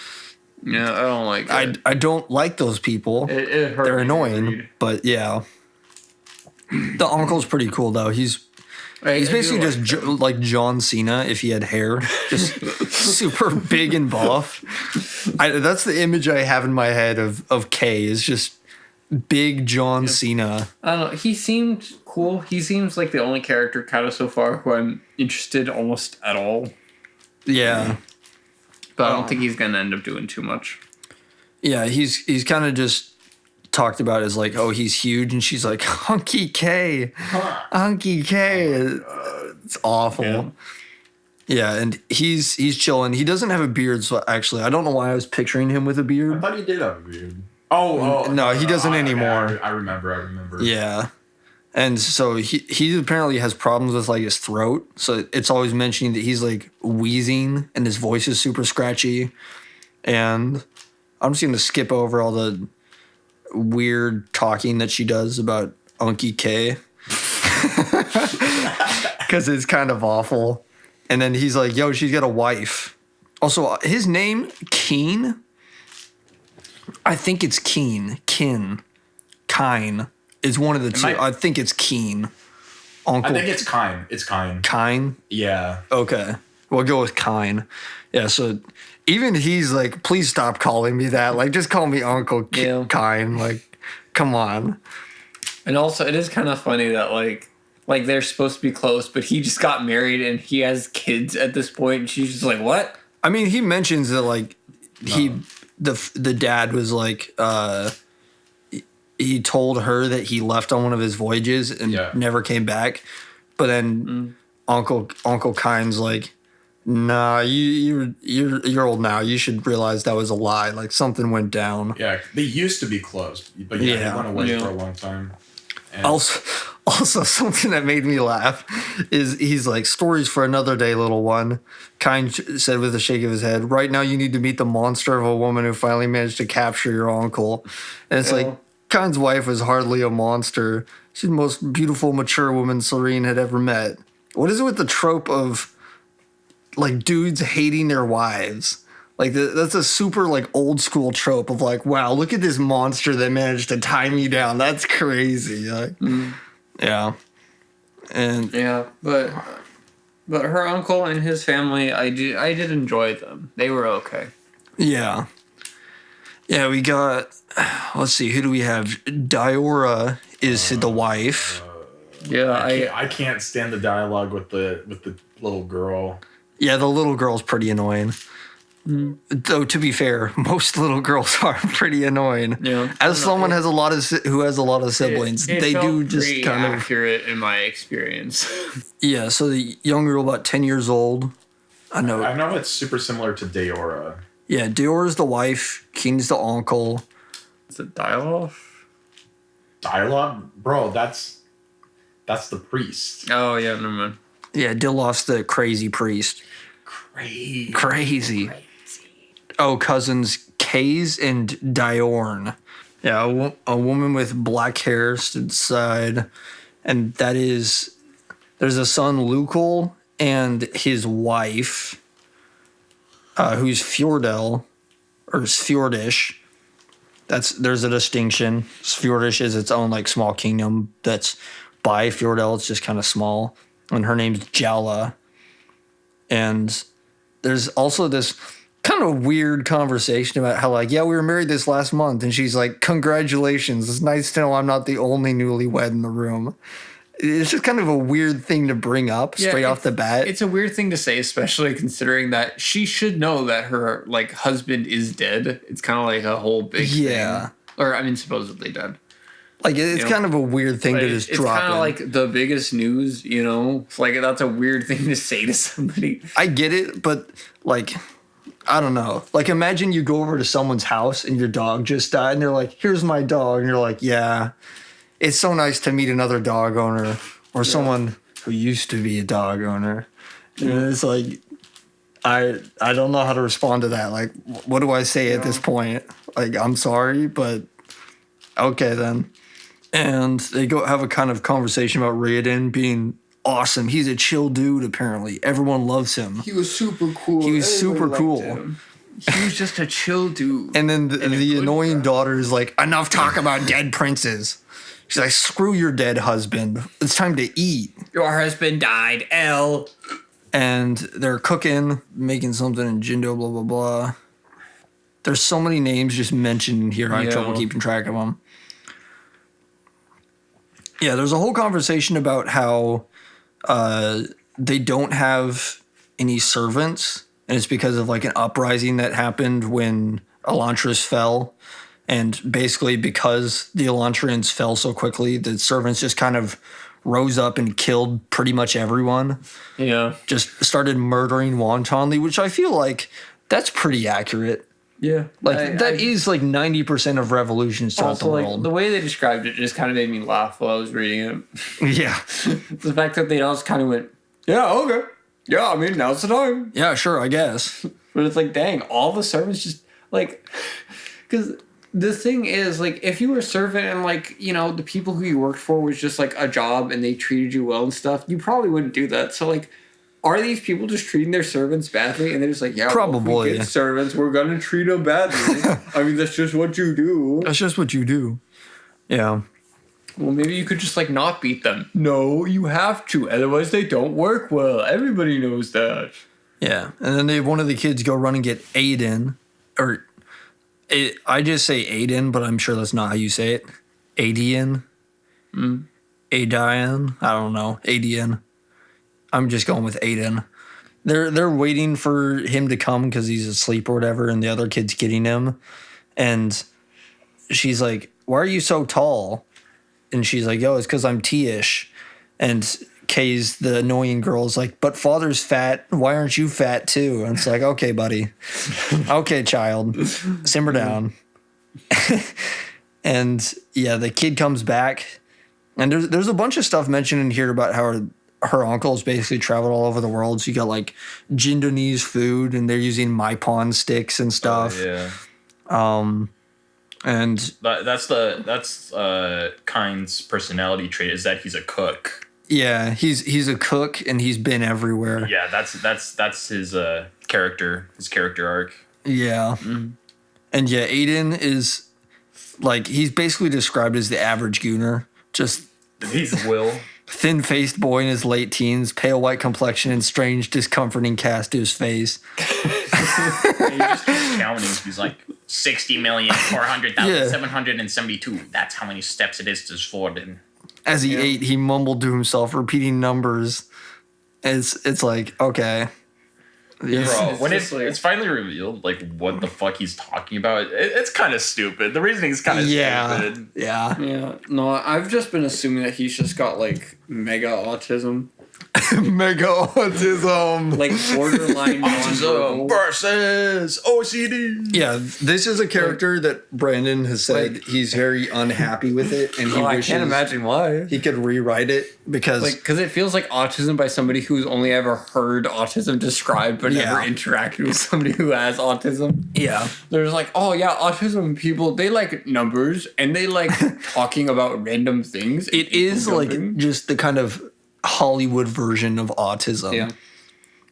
S2: Yeah, I don't like it.
S1: I don't like those people.
S2: It hurt
S1: They're
S2: me to
S1: annoying,
S2: read.
S1: but yeah. The uncle's pretty cool though. He's
S2: I do
S1: basically
S2: like
S1: just
S2: him.
S1: like John Cena if he had hair, just super big and buff. That's the image I have in my head of Kay is just big John Cena.
S2: I don't know. He seemed cool. He seems like the only character kind of so far who I'm interested almost at all.
S1: Yeah,
S2: But I don't think he's gonna end up doing too much.
S1: yeah. He's kind of just talked about as like, oh, he's huge, and she's like, Hunky K, Hunky K. It's awful.
S2: Yeah.
S1: Yeah, and he's chilling. He doesn't have a beard, so actually, I don't know why I was picturing him with a
S3: I
S1: beard.
S3: thought he did have a beard. Oh,
S1: No, he doesn't anymore.
S3: I remember.
S1: Yeah. And so he apparently has problems with like his throat. So it's always mentioning that he's like wheezing and his voice is super scratchy. And I'm just going to skip over all the weird talking that she does about Unky K. Because it's kind of awful. And then he's like, yo, she's got a wife. Also, his name, Keen. I think it's Keen. Kine. Is one of the two. I think it's Keen. Uncle
S3: I think it's Kine. It's Kine.
S1: Kine.
S3: Yeah.
S1: Okay, we'll go with Kine. Yeah. So even he's like, please stop calling me that. Like, just call me Uncle Kine. Like, come on.
S2: And also, it is kind of funny that like they're supposed to be close, but he just got married and he has kids at this point, and she's just like, what?
S1: I mean, he mentions that like the dad was like he told her that he left on one of his voyages and never came back, but then Uncle Kine's like, nah, you're old now. You should realize that was a lie. Like something went down.
S3: Yeah, they used to be close, but he went away for a long time. And
S1: Also, something that made me laugh is he's like, stories for another day, little one. Kine said with a shake of his head, right now you need to meet the monster of a woman who finally managed to capture your uncle. And it's like, Kine's wife was hardly a monster. She's the most beautiful, mature woman Serene had ever met. What is it with the trope of like dudes hating their wives? Like that's a super like old school trope of like, wow, look at this monster that managed to tie me down. That's crazy. Like, yeah, and
S2: yeah, but her uncle and his family, I did enjoy them. They were okay.
S1: Yeah, we got. Let's see, who do we have? Diora is the wife.
S2: Yeah,
S3: I can't stand the dialogue with the little girl.
S1: Yeah, the little girl's pretty annoying. Though to be fair, most little girls are pretty annoying.
S2: Yeah.
S1: As someone who has a lot of siblings,
S2: it
S1: they
S2: felt
S1: do just
S2: pretty
S1: kind of
S2: accurate in my experience.
S1: Yeah. So the young girl, about 10 years old. I know
S3: it's super similar to Deora.
S1: Yeah, Diora's the wife. Keen's the uncle.
S2: Is it dialogue?
S3: Dialogue, bro. That's the priest.
S2: Oh yeah, never mind.
S1: Yeah, Dilof's the crazy priest. Crazy. Oh, cousins Kays and Diorn. Yeah, a woman with black hair stood aside, and there's a son, Lukul, and his wife, who's Fjordell, or Fjordish. There's a distinction. Fjordish is its own like small kingdom that's by Fjordell. It's just kind of small, and her name's Jala. And there's also this kind of weird conversation about how like, yeah, we were married this last month, and she's like, congratulations. It's nice to know I'm not the only newlywed in the room. It's just kind of a weird thing to bring up straight off the bat.
S2: It's a weird thing to say, especially considering that she should know that her like husband is dead. It's kind of like a whole big thing. Or I mean, supposedly dead.
S1: Like, it's kind of a weird thing to just drop in.
S2: It's kind of like the biggest news, you know? It's like, that's a weird thing to say to somebody.
S1: I get it, but, like, I don't know. Like, imagine you go over to someone's house and your dog just died, and they're like, here's my dog. And you're like, yeah, it's so nice to meet another dog owner or someone who used to be a dog owner. And it's like, I don't know how to respond to that. Like, what do I say at this point? Like, I'm sorry, but okay then. And they go have a kind of conversation about Raiden being awesome. He's a chill dude, apparently. Everyone loves him.
S2: He was super cool.
S1: He was super cool.
S2: He was just a chill dude.
S1: And then the annoying daughter is like, enough talk about dead princes. She's like, screw your dead husband. It's time to eat.
S2: Your husband died, L.
S1: And they're cooking, making something in Jindo, blah, blah, blah. There's so many names just mentioned in here. I have trouble keeping track of them. Yeah, there's a whole conversation about how they don't have any servants, and it's because of like an uprising that happened when Elantris fell. And basically because the Elantrians fell so quickly, the servants just kind of rose up and killed pretty much everyone.
S2: Yeah.
S1: Just started murdering wantonly, which I feel like that's pretty accurate.
S2: Yeah.
S1: Like, that is like 90% of revolutions throughout the world.
S2: Like, the way they described it just kind of made me laugh while I was reading it.
S1: Yeah.
S2: The fact that they all just kind of went, yeah, okay. Yeah, I mean, now's the time.
S1: Yeah, sure, I guess.
S2: But it's like, dang, all the servants just, like, because the thing is, like, if you were a servant and, like, you know, the people who you worked for was just, like, a job and they treated you well and stuff, you probably wouldn't do that. So, like, are these people just treating their servants badly? And they're just like, yeah,
S1: probably.
S2: Well, if we get servants, we're going to treat them badly. I mean, that's just what you do.
S1: That's just what you do. Yeah.
S2: Well, maybe you could just, like, not beat them. No, you have to. Otherwise, they don't work well. Everybody knows that.
S1: Yeah. And then they have one of the kids go run and get Aiden. Or, I just say Aiden, but I'm sure that's not how you say it. Adian? Adian? I don't know. Adian. I'm just going with Aiden. They're waiting for him to come because he's asleep or whatever, and the other kid's getting him. And she's like, why are you so tall? And she's like, yo, it's because I'm T-ish. And Kay's the annoying girl is like, but father's fat. Why aren't you fat too? And it's like, okay, buddy. Okay, child. Simmer down. And yeah, the kid comes back. And there's a bunch of stuff mentioned in here about how her uncles basically traveled all over the world. So you got like Jindonese food, and they're using Maipon sticks and stuff.
S3: Oh, yeah.
S1: And
S3: that's Kind's personality trait is that he's a cook.
S1: Yeah, he's a cook and he's been everywhere.
S3: Yeah, that's his character arc.
S1: Yeah. Mm-hmm. And yeah, Aiden is like, he's basically described as the average gooner. Just
S3: he's Will.
S1: Thin-faced boy in his late teens, pale white complexion, and strange, discomforting cast to his face.
S3: He just keeps counting. He's like 60,400,772. That's how many steps it is to Svorden.
S1: As he ate, he mumbled to himself, repeating numbers. It's like, okay.
S3: Bro, when it's finally revealed, like, what the fuck he's talking about, it's kind of stupid. The reasoning is kind of stupid.
S2: Yeah. No, I've just been assuming that he's just got, like, mega autism.
S1: Mega autism.
S2: Like, borderline
S3: autism versus OCD.
S1: Yeah, this is a character that Brandon has said he's very unhappy with it, and he wishes
S2: I can't imagine why.
S1: he could rewrite it because
S2: it feels like autism by somebody who's only ever heard autism described but never interacted with somebody who has autism.
S1: Yeah.
S2: There's like, oh yeah, autism people, they like numbers and they like talking about random things.
S1: It is like just the kind of Hollywood version of autism.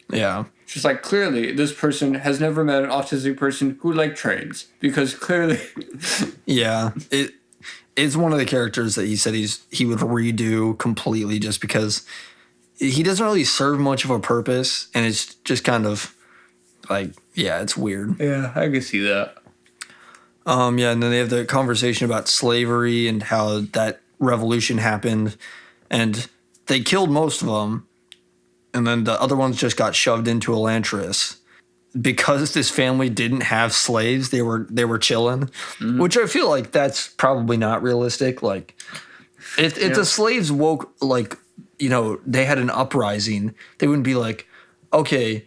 S1: Yeah.
S2: Just like, clearly this person has never met an autistic person who like trains, because clearly
S1: yeah, it's one of the characters that he said he would redo completely just because he doesn't really serve much of a purpose, and it's just kind of like, yeah, it's weird.
S2: Yeah, I can see that.
S1: Yeah, and then they have the conversation about slavery and how that revolution happened, and they killed most of them, and then the other ones just got shoved into Elantris. because this family didn't have slaves, they were chilling, which I feel like that's probably not realistic. Like, if the slaves woke, like, you know, they had an uprising, they wouldn't be like, okay,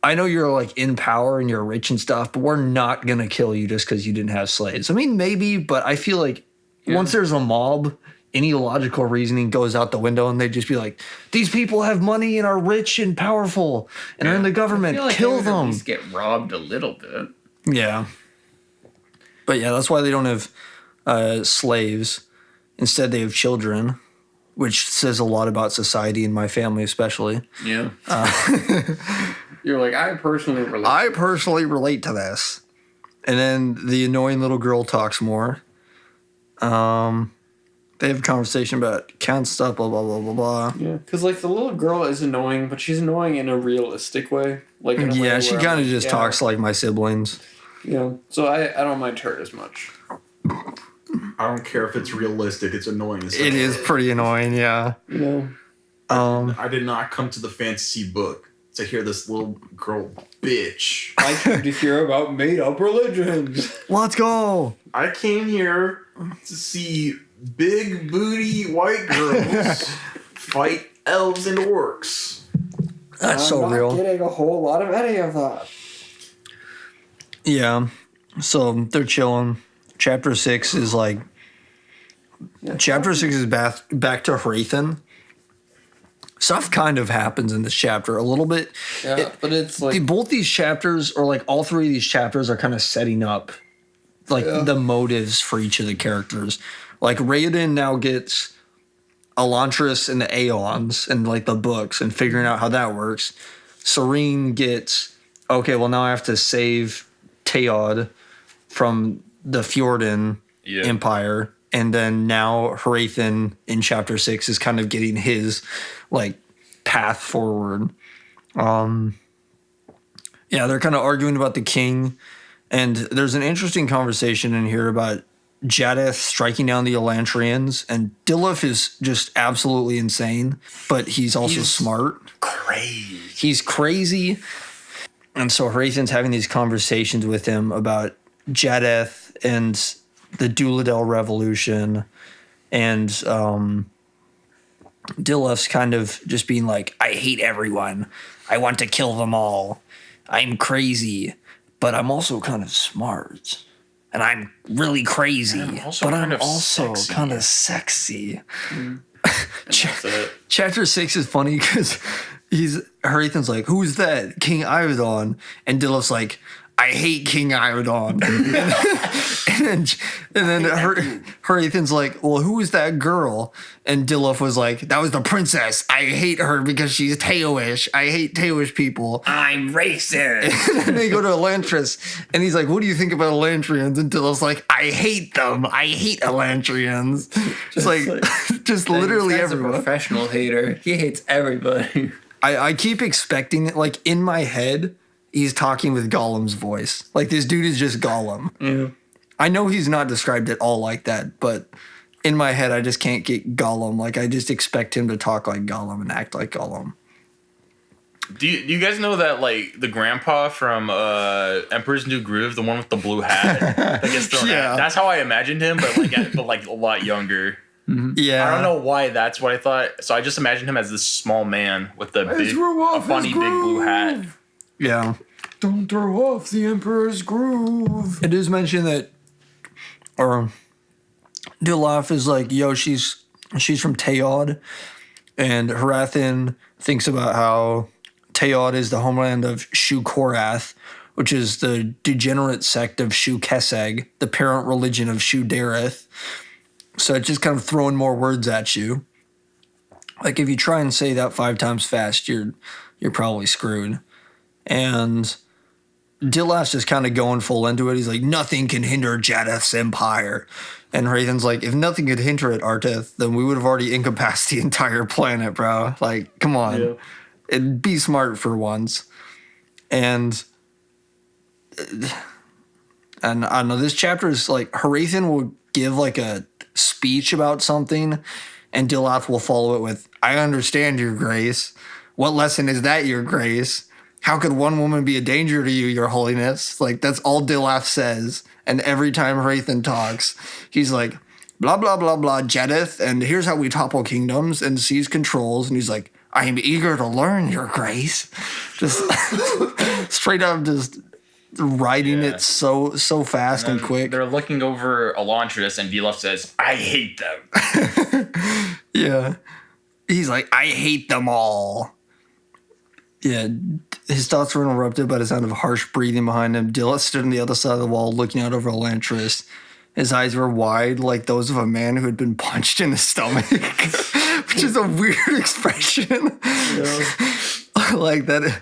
S1: I know you're like in power and you're rich and stuff, but we're not gonna kill you just because you didn't have slaves. I mean, maybe, but I feel like once there's a mob, any logical reasoning goes out the window, and they just be like, these people have money and are rich and powerful and are in the government.
S2: Like
S1: kill
S2: they would
S1: them.
S2: At least get robbed a little bit.
S1: Yeah. But yeah, that's why they don't have slaves. Instead, they have children, which says a lot about society and my family especially.
S2: Yeah. You're like, I personally
S1: relate to this. And then the annoying little girl talks more. They have a conversation about count stuff, blah, blah, blah, blah, blah.
S2: Yeah, because, like, the little girl is annoying, but she's annoying in a realistic way. Like, in a way
S1: she kind of just talks like my siblings.
S2: Yeah, so I don't mind her as much.
S4: I don't care if it's realistic. It's annoying as hell.
S1: It is pretty annoying, yeah.
S2: You
S4: know? I did not come to the fantasy book to hear this little girl bitch.
S2: I came to hear about made-up religions.
S1: Let's go.
S4: I came here to see big booty white girls fight elves and orcs.
S1: That's so real.
S2: I'm not getting a whole lot of any of that.
S1: Yeah. So they're chilling. Chapter 6 is like... Chapter 6 is back to Hrathen. Stuff kind of happens in this chapter a little bit.
S2: Yeah, but it's like...
S1: both these chapters, or like all three of these chapters, are kind of setting up like the motives for each of the characters. Like Raoden now gets Elantris and the Aeons and like the books and figuring out how that works. Serene gets, okay, well now I have to save Teod from the Fjorden Empire. And then now Hrathen in chapter 6 is kind of getting his like path forward. Yeah, they're kind of arguing about the king. And there's an interesting conversation in here about Jadeth striking down the Elantrians, and Dilif is just absolutely insane, but he's also smart.
S4: Crazy.
S1: He's crazy. And so Hrathen's having these conversations with him about Jadeth and the Duladel Revolution, and Dilif's kind of just being like, I hate everyone. I want to kill them all. I'm crazy, but I'm also kind of smart. And I'm really crazy, but I'm also kind of sexy. Chapter 6 is funny because Hrathen's like, who's that? King Iodon. And Dilif's like, I hate King Iodon. and then Hrathen's like, well, who is that girl? And Dilif was like, that was the princess. I hate her because she's Teoish. I hate Teoish people.
S2: I'm racist.
S1: And they go to Elantris, and he's like, what do you think about Elantrians? And Dilif's like, I hate them. I hate Elantrians. Just literally everyone.
S2: A professional hater. He hates everybody.
S1: I keep expecting it, like in my head, he's talking with Gollum's voice. Like, this dude is just Gollum.
S2: Yeah.
S1: I know he's not described at all like that, but in my head, I just can't get Gollum. Like, I just expect him to talk like Gollum and act like Gollum.
S3: Do you guys know that, like, the grandpa from Emperor's New Groove, the one with the blue hat that gets thrown out? That's how I imagined him, but like a lot younger.
S1: Mm-hmm. Yeah.
S3: I don't know why that's what I thought. So I just imagined him as this small man with a funny big blue hat.
S1: Yeah.
S2: Don't throw off the Emperor's Groove.
S1: It is mentioned that, or Dilaf is like, yo, she's from Teod, and Hrathen thinks about how Teod is the homeland of Shu Korath, which is the degenerate sect of Shu Keseg, the parent religion of Shu Dareth. So it's just kind of throwing more words at you. Like, if you try and say that 5 times fast, you're probably screwed. And Dilaf's just kind of going full into it. He's like, nothing can hinder Jadeth's empire. And Hrathen's like, if nothing could hinder it, Arteth, then we would have alrery encompassed the entire planet, bro. Like, come on. Yeah. It'd be smart for once. And I don't know, this chapter is like, Hrathen will give like a speech about something, and Dilaf will follow it with, I understand, Your Grace. What lesson is that, Your Grace? how could one woman be a danger to you, your holiness? Like, that's all Dilaf says. And every time Hrathen talks, he's like, blah, blah, blah, blah, Jedith, and here's how we topple kingdoms and seize controls. And he's like, I am eager to learn, your grace. Just straight up just writing it so fast and quick.
S3: They're looking over Elantris, and Dilaf says, I hate them.
S1: Yeah. He's like, I hate them all. Yeah, his thoughts were interrupted by the sound of harsh breathing behind him. Dilaf stood on the other side of the wall, looking out over Elantris. His eyes were wide, like those of a man who had been punched in the stomach, which is a weird expression. Like that.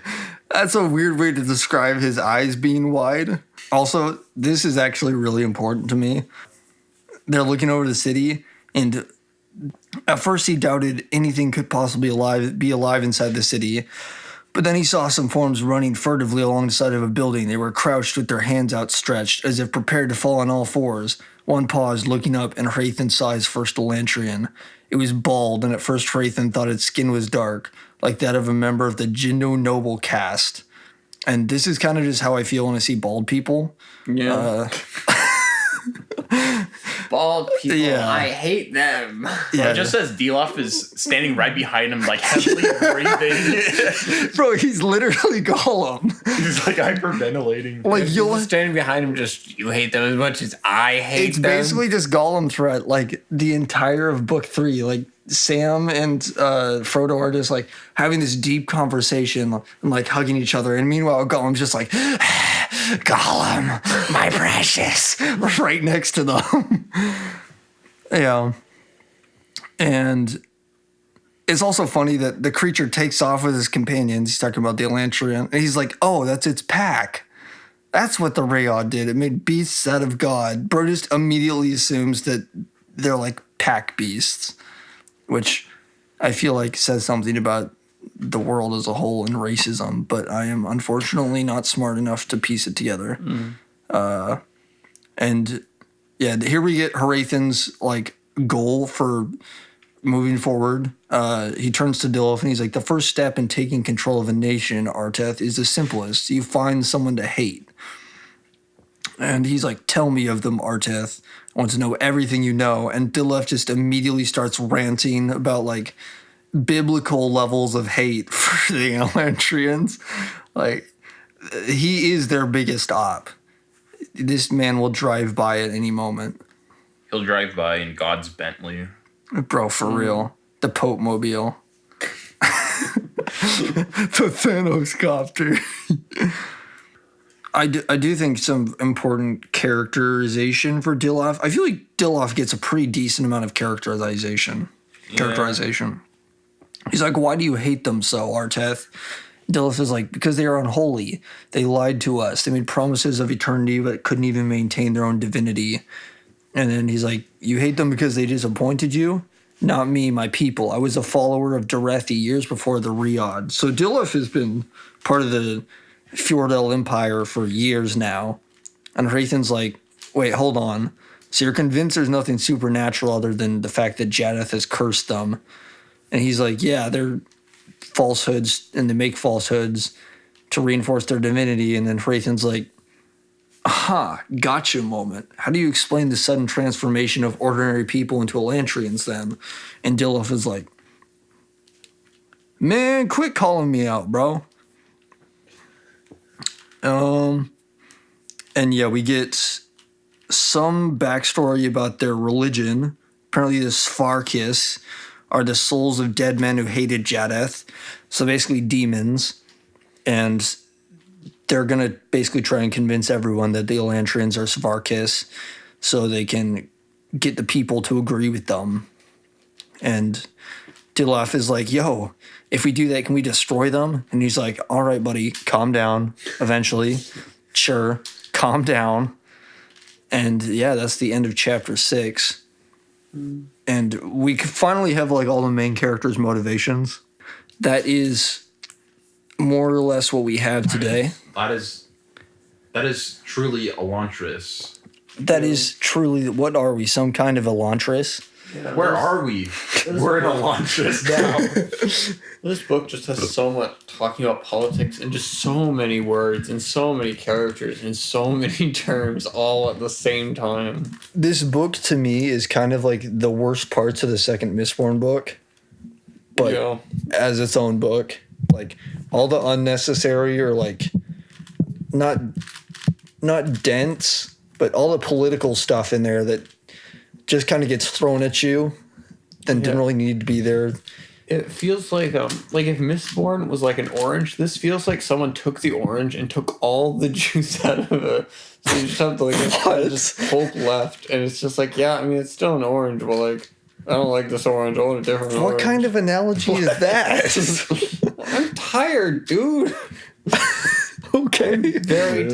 S1: That's a weird way to describe his eyes being wide. Also, this is actually really important to me. They're looking over the city, and at first he doubted anything could possibly be alive inside the city. But then he saw some forms running furtively along the side of a building. They were crouched with their hands outstretched, as if prepared to fall on all fours. One paused, looking up, and Hrathen saw his first Elantrian. It was bald, and at first Hrathen thought its skin was dark, like that of a member of the Jindo noble caste. And this is kind of just how I feel when I see bald people.
S2: Yeah. Bald people,
S1: Yeah.
S2: I hate them.
S1: Yeah.
S3: It just says Dilaf is standing right behind him, like heavily breathing.
S1: Bro, he's literally Gollum.
S3: He's like hyperventilating.
S1: Like,
S2: You're standing behind him, just you hate them as much as I hate
S1: it's
S2: them.
S1: basically just Gollum threat, like the entire of book 3. Like Sam and Frodo are just like having this deep conversation and like hugging each other, and meanwhile Gollum's just like, Gollum, my precious, right next to them. Yeah, and it's also funny that the creature takes off with his companions. He's talking about the Elantrian, and he's like, "Oh, that's its pack." That's what the Rayod did. It made beasts out of God. Bro just immediately assumes that they're like pack beasts, which I feel like says something about the world as a whole and racism, but I am unfortunately not smart enough to piece it together. And yeah, here we get Hrathen's like goal for moving forward. He turns to Dilaf and he's like, the first step in taking control of a nation, Arteth, is the simplest. You find someone to hate. And he's like, tell me of them, Arteth. I want to know everything you know. And Dilaf just immediately starts ranting about like biblical levels of hate for the Elantrians. Like, he is their biggest op. This man will drive by at any moment.
S3: He'll drive by in God's Bentley.
S1: Bro, for real. The Pope Mobile. The Thanos copter. I do think some important characterization for Dilaf. I feel like Dilaf gets a pretty decent amount of characterization. He's like, why do you hate them so, Arteth? Dilaf is like, because they are unholy. They lied to us. They made promises of eternity but couldn't even maintain their own divinity. And then he's like, you hate them because they disappointed you? Not me, my people. I was a follower of Dorethi years before the Rayod. So Dilaf has been part of the Fjordell Empire for years now. And Hrathen's like, wait, hold on. So you're convinced there's nothing supernatural other than the fact that Jadeth has cursed them? And he's like, yeah, they're falsehoods, and they make falsehoods to reinforce their divinity. And then Hrathen's like, aha, gotcha moment. How do you explain the sudden transformation of ordinary people into Elantrians then? And Dilaf is like, man, quit calling me out, bro. And yeah, we get some backstory about their religion. Apparently the Svarkis are the souls of dead men who hated Jadeth. So basically demons. And they're going to basically try and convince everyone that the Elantrians are Svarkis so they can get the people to agree with them. And Dilaf is like, yo, if we do that, can we destroy them? And he's like, all right, buddy, calm down. Eventually, sure, calm down. And yeah, that's the end of chapter 6. And we finally have like all the main characters' motivations. That is more or less what we have today.
S4: That is truly Elantris.
S1: That is truly, what are we, some kind of Elantris?
S4: Where are we? We're in Elantris now.
S2: This book just has so much talking about politics and just so many words and so many characters and so many terms all at the same time.
S1: This book to me is kind of like the worst parts of the second Mistborn book, but
S2: Yeah.
S1: as its own book. Like all the unnecessary or like not dense, but all the political stuff in there that just kind of gets thrown at you and didn't really need to be there.
S2: It feels like if Mistborn was like an orange, this feels like someone took the orange and took all the juice out of it. So you just have to like just pulp left, and it's just like, yeah, I mean it's still an orange, but like I don't like this orange. I want a different orange.
S1: What kind of analogy is that?
S2: I'm tired, dude.
S1: Okay.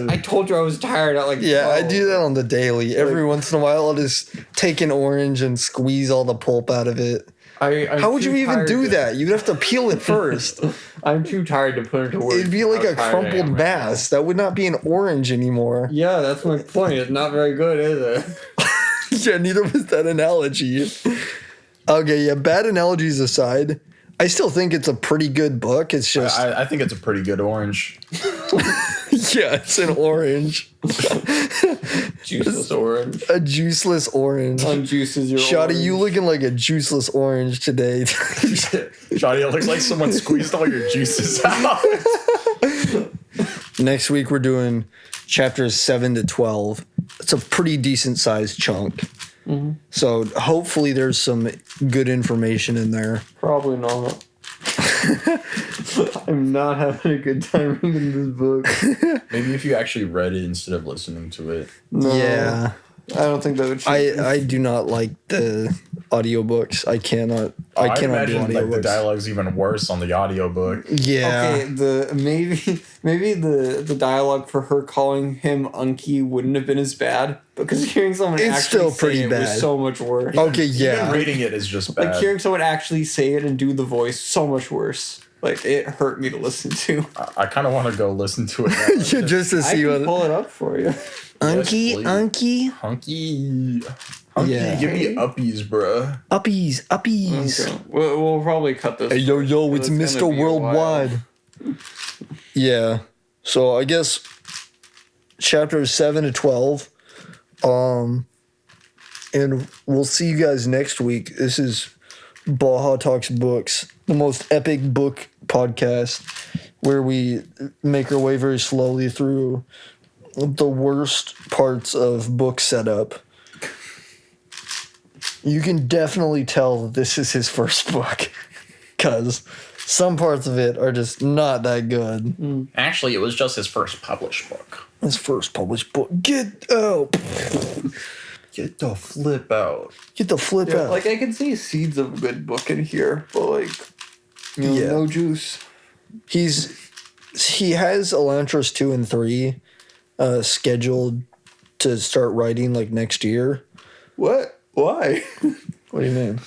S2: I told you I was tired at like
S1: Yeah,
S2: 12.
S1: I do that on the daily. Every once in a while, I'll just take an orange and squeeze all the pulp out of it.
S2: I'm
S1: How would you
S2: too
S1: even
S2: tired
S1: do
S2: to-
S1: that? You'd have to peel it first.
S2: I'm too tired to put into words.
S1: It'd be like
S2: how
S1: a
S2: tired I am
S1: crumpled
S2: right now.
S1: mass. That would not be an orange anymore.
S2: Yeah, that's my point. It's not very good, is it?
S1: Yeah, neither was that analogy. Okay, yeah, bad analogies aside, I still think it's a pretty good book. It's just,
S4: I think it's a pretty good orange.
S1: yeah, it's an orange.
S2: Juiceless orange.
S1: A juiceless orange.
S2: Unjuices your
S1: Shoddy,
S2: orange.
S1: you looking like a juiceless orange today.
S4: Johnny, it looks like someone squeezed all your juices out.
S1: Next week, we're doing chapters 7 to 12. It's a pretty decent sized chunk. So hopefully there's some good information in there.
S2: Probably not. I'm not having a good time reading this book.
S4: Maybe if you actually read it instead of listening to it.
S2: No,
S1: Yeah.
S2: I don't think that would change.
S1: I do not like the audiobooks. I cannot do
S4: imagine like the
S1: audiobooks.
S4: dialogue's even worse on the audiobook.
S1: Yeah.
S2: Okay, maybe the dialogue for her calling him Unky wouldn't have been as bad, because hearing someone
S1: It's
S2: actually
S1: still
S2: say
S1: pretty
S2: it
S1: bad.
S2: was so much worse.
S1: Okay,
S4: Even
S1: yeah.
S4: reading it is just bad.
S2: Like hearing someone actually say it and do the voice, so much worse. Like it hurt me to listen to.
S4: I kind of want to go listen to it now.
S1: Just to
S2: I
S1: see
S2: can
S1: what
S2: pull it up for you.
S1: Unky,
S4: please.
S1: Unky,
S4: Hunky.
S1: Yeah.
S4: Give me uppies, bruh.
S1: uppies.
S2: Okay. We'll probably cut this.
S1: Hey, yo, yo, it's
S2: gonna
S1: Mr.
S2: be a
S1: Worldwide. Yeah. So I guess chapters 7 to 12. And we'll see you guys next week. This is Baja Talks Books, the most epic book podcast where we make our way very slowly through the worst parts of book setup. You can definitely tell that this is his first book, because some parts of it are just not that good.
S4: Actually, it was just his first published book.
S1: His first published book. Get out.
S4: Get the flip out.
S1: Get the flip
S2: Yeah,
S1: out.
S2: like I can see seeds of a good book in here, but like,
S1: Yeah.
S2: no juice.
S1: He has Elantris 2 and 3 scheduled to start writing like next year.
S2: What? Why?
S1: What do you mean?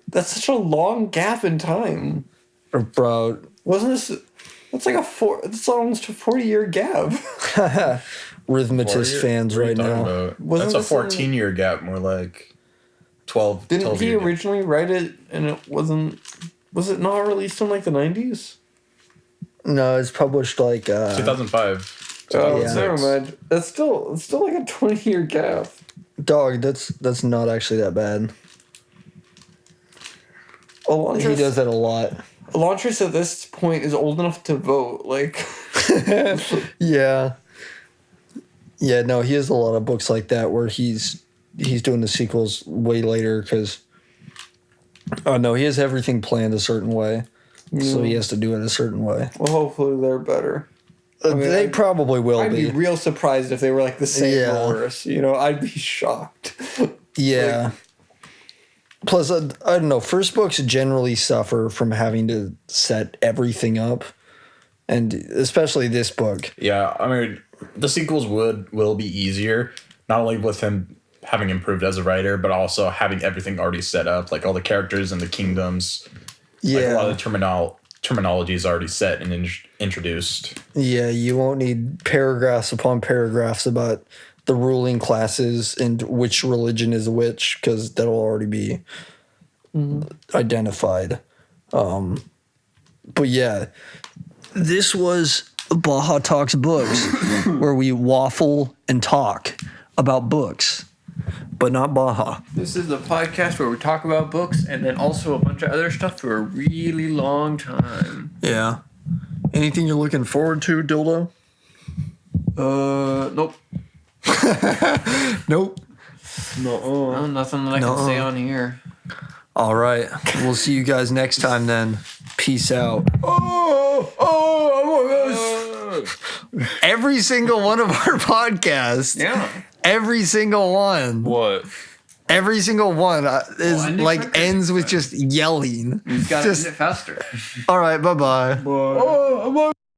S2: That's such a long gap in time.
S1: Or bro,
S2: Wasn't this? That's like that's almost a 40-year gap.
S1: Rhythmatist fans
S4: What are you
S1: right
S4: talking
S1: now.
S4: about?
S2: Wasn't
S4: That's a
S2: this in-
S4: 14-year gap, more like 12.
S2: Didn't
S4: 12
S2: he
S4: year gap.
S2: originally write it and it wasn't? Was it not released in like the 90s?
S1: No, it's published like
S4: 2005.
S2: Oh,
S1: Yeah.
S2: never mind. It's still like a 20-year gap.
S1: dog. That's not actually that bad. He does that a lot.
S2: Elantris at this point is old enough to vote. Like,
S1: Yeah. Yeah, no, he has a lot of books like that where he's doing the sequels way later because no, he has everything planned a certain way. So he has to do it a certain way.
S2: well, hopefully they're better. mean,
S1: They probably will
S2: I'd be
S1: be.
S2: real surprised if they were like the same
S1: Yeah.
S2: or worse. You know, I'd be shocked.
S1: Yeah. Plus, I don't know. First books generally suffer from having to set everything up, and especially this book.
S4: Yeah, I mean, the sequels will be easier, not only with him having improved as a writer, but also having everything already set up, like all the characters and the kingdoms.
S1: Yeah,
S4: Like a lot of the terminology is already set and introduced.
S1: yeah. You won't need paragraphs upon paragraphs about the ruling classes and which religion is which, because that'll already be identified. But yeah, this was Baja Talks Books, where we waffle and talk about books, but not Baja.
S2: This is the podcast where we talk about books and then also a bunch of other stuff for a really long time.
S1: Yeah. Anything you're looking forward to, Dildo?
S2: Nope.
S1: Nope.
S2: No, nothing that I can say on here.
S1: All right. We'll see you guys next time then. Peace out. Every single one of our podcasts.
S2: Yeah.
S1: Every single one.
S3: What?
S1: Every single one is
S2: end it
S1: like
S2: quicker.
S1: ends with just yelling.
S2: You gotta end it faster.
S1: All right. Bye-bye.